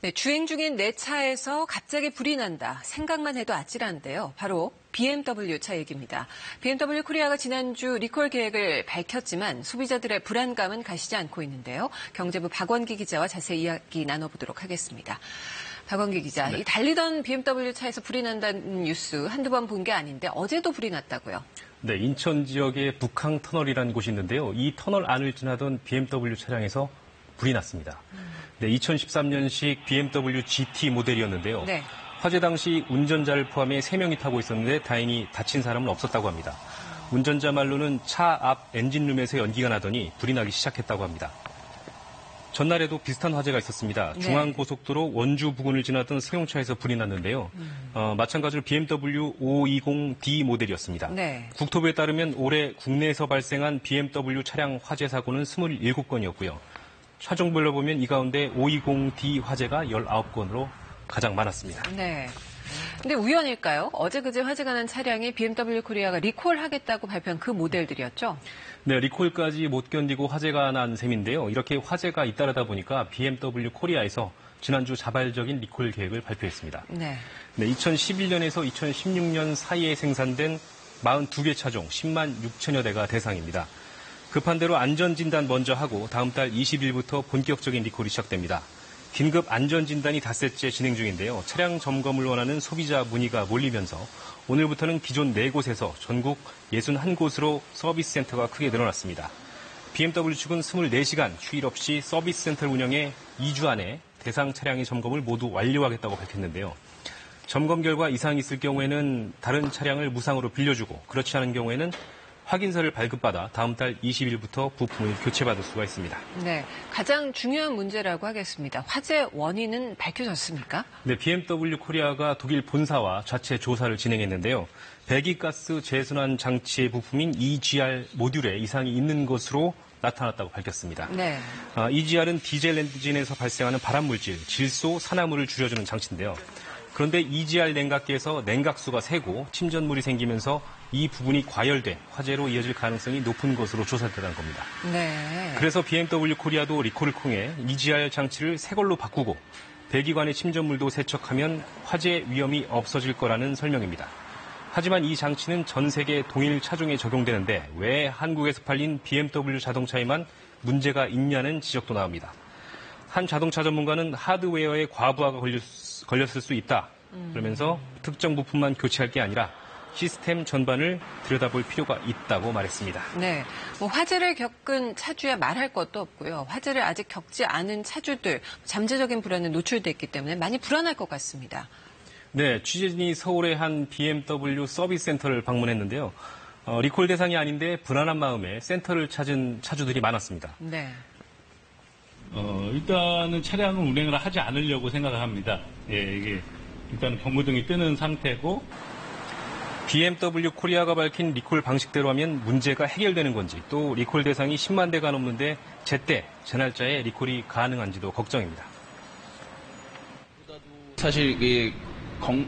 네, 주행 중인 내 차에서 갑자기 불이 난다. 생각만 해도 아찔한데요. 바로 BMW 차 얘기입니다. BMW 코리아가 지난주 리콜 계획을 밝혔지만 소비자들의 불안감은 가시지 않고 있는데요. 경제부 박원기 기자와 자세히 이야기 나눠보도록 하겠습니다. 박원기 기자, 네. 이 달리던 BMW 차에서 불이 난다는 뉴스 한두 번 본 게 아닌데 어제도 불이 났다고요? 네, 인천 지역의 북항 터널이라는 곳이 있는데요. 이 터널 안을 지나던 BMW 차량에서 불이 났습니다. 네, 2013년식 BMW GT 모델이었는데요. 네. 화재 당시 운전자를 포함해 3명이 타고 있었는데 다행히 다친 사람은 없었다고 합니다. 운전자 말로는 차 앞 엔진룸에서 연기가 나더니 불이 나기 시작했다고 합니다. 전날에도 비슷한 화재가 있었습니다. 네. 중앙고속도로 원주 부근을 지나던 승용차에서 불이 났는데요. 마찬가지로 BMW 520D 모델이었습니다. 네. 국토부에 따르면 올해 국내에서 발생한 BMW 차량 화재 사고는 27건이었고요. 차종별로 보면 이 가운데 520D 화재가 19건으로 가장 많았습니다. 네. 근데 우연일까요? 어제 그제 화재가 난 차량이 BMW 코리아가 리콜하겠다고 발표한 그 모델들이었죠? 네, 리콜까지 못 견디고 화재가 난 셈인데요. 이렇게 화재가 잇따르다 보니까 BMW 코리아에서 지난주 자발적인 리콜 계획을 발표했습니다. 네. 네, 2011년에서 2016년 사이에 생산된 42개 차종 10만 6천여 대가 대상입니다. 급한 대로 안전진단 먼저 하고 다음 달 20일부터 본격적인 리콜이 시작됩니다. 긴급 안전진단이 닷새째 진행 중인데요. 차량 점검을 원하는 소비자 문의가 몰리면서 오늘부터는 기존 4곳에서 전국 61곳으로 서비스 센터가 크게 늘어났습니다. BMW 측은 24시간 휴일 없이 서비스 센터를 운영해 2주 안에 대상 차량의 점검을 모두 완료하겠다고 밝혔는데요. 점검 결과 이상이 있을 경우에는 다른 차량을 무상으로 빌려주고 그렇지 않은 경우에는 확인서를 발급받아 다음 달 20일부터 부품을 교체받을 수가 있습니다. 네, 가장 중요한 문제라고 하겠습니다. 화재 원인은 밝혀졌습니까? 네, BMW 코리아가 독일 본사와 자체 조사를 진행했는데요. 배기가스 재순환 장치의 부품인 EGR 모듈에 이상이 있는 것으로 나타났다고 밝혔습니다. 네. EGR은 디젤 엔진에서 발생하는 발암물질, 질소, 산화물을 줄여주는 장치인데요. 그런데 EGR 냉각기에서 냉각수가 새고 침전물이 생기면서 이 부분이 과열돼 화재로 이어질 가능성이 높은 것으로 조사됐다는 겁니다. 네. 그래서 BMW 코리아도 리콜을 통해 EGR 장치를 새 걸로 바꾸고 배기관의 침전물도 세척하면 화재 위험이 없어질 거라는 설명입니다. 하지만 이 장치는 전 세계 동일 차종에 적용되는데 왜 한국에서 팔린 BMW 자동차에만 문제가 있냐는 지적도 나옵니다. 한 자동차 전문가는 하드웨어에 과부하가 걸렸을 수 있다. 그러면서 특정 부품만 교체할 게 아니라 시스템 전반을 들여다볼 필요가 있다고 말했습니다. 네, 화재를 겪은 차주야 말할 것도 없고요. 화재를 아직 겪지 않은 차주들 잠재적인 불안에 노출돼 있기 때문에 많이 불안할 것 같습니다. 네, 취재진이 서울의 한 BMW 서비스 센터를 방문했는데요. 리콜 대상이 아닌데 불안한 마음에 센터를 찾은 차주들이 많았습니다. 네. 일단은 차량을 운행을 하지 않으려고 생각을 합니다. 예, 이게 일단 경고등이 뜨는 상태고. BMW 코리아가 밝힌 리콜 방식대로 하면 문제가 해결되는 건지 또 리콜 대상이 10만 대가 넘는데 제때, 제 날짜에 리콜이 가능한지도 걱정입니다. 사실 이게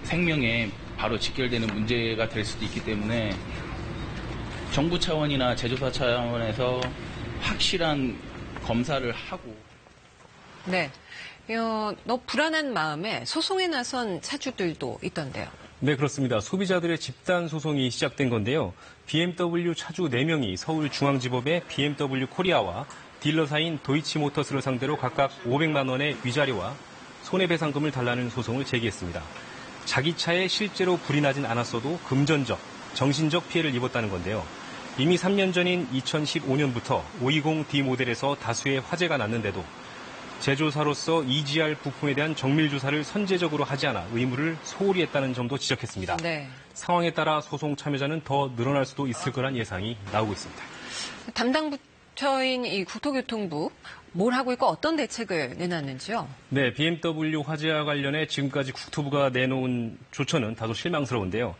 생명에 바로 직결되는 문제가 될 수도 있기 때문에 정부 차원이나 제조사 차원에서 확실한 검사를 하고. 네. 너 불안한 마음에 소송에 나선 차주들도 있던데요. 네, 그렇습니다. 소비자들의 집단 소송이 시작된 건데요. BMW 차주 4명이 서울중앙지법에 BMW 코리아와 딜러사인 도이치모터스를 상대로 각각 500만 원의 위자료와 손해배상금을 달라는 소송을 제기했습니다. 자기 차에 실제로 불이 나진 않았어도 금전적, 정신적 피해를 입었다는 건데요. 이미 3년 전인 2015년부터 520D 모델에서 다수의 화재가 났는데도 제조사로서 EGR 부품에 대한 정밀 조사를 선제적으로 하지 않아 의무를 소홀히 했다는 점도 지적했습니다. 네. 상황에 따라 소송 참여자는 더 늘어날 수도 있을 거란 예상이 나오고 있습니다. 담당 부처인 이 국토교통부 뭘 하고 있고 어떤 대책을 내놨는지요? 네, BMW 화재와 관련해 지금까지 국토부가 내놓은 조처는 다소 실망스러운데요.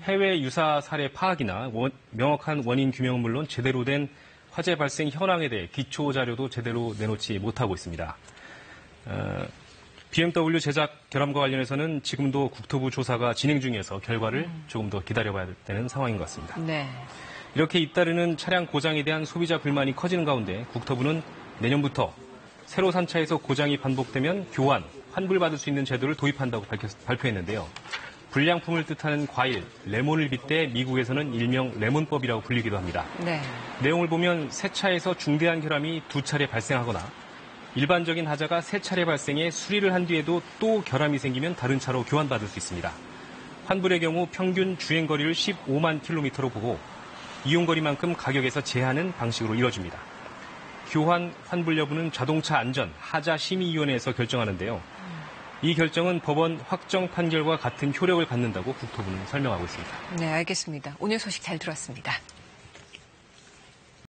해외 유사 사례 파악이나 명확한 원인 규명은 물론 제대로 된 화재 발생 현황에 대해 기초 자료도 제대로 내놓지 못하고 있습니다. BMW 제작 결함과 관련해서는 지금도 국토부 조사가 진행 중이어서 결과를 조금 더 기다려봐야 되는 상황인 것 같습니다. 네. 이렇게 잇따르는 차량 고장에 대한 소비자 불만이 커지는 가운데 국토부는 내년부터 새로 산 차에서 고장이 반복되면 교환, 환불받을 수 있는 제도를 도입한다고 발표했는데요. 불량품을 뜻하는 과일, 레몬을 빗대 미국에서는 일명 레몬법이라고 불리기도 합니다. 네. 내용을 보면 새 차에서 중대한 결함이 2차례 발생하거나 일반적인 하자가 3차례 발생해 수리를 한 뒤에도 또 결함이 생기면 다른 차로 교환받을 수 있습니다. 환불의 경우 평균 주행거리를 15만 킬로미터로 보고 이용거리만큼 가격에서 제한하는 방식으로 이뤄집니다. 교환, 환불 여부는 자동차 안전 하자심의위원회에서 결정하는데요. 이 결정은 법원 확정 판결과 같은 효력을 갖는다고 국토부는 설명하고 있습니다. 네, 알겠습니다. 오늘 소식 잘 들었습니다.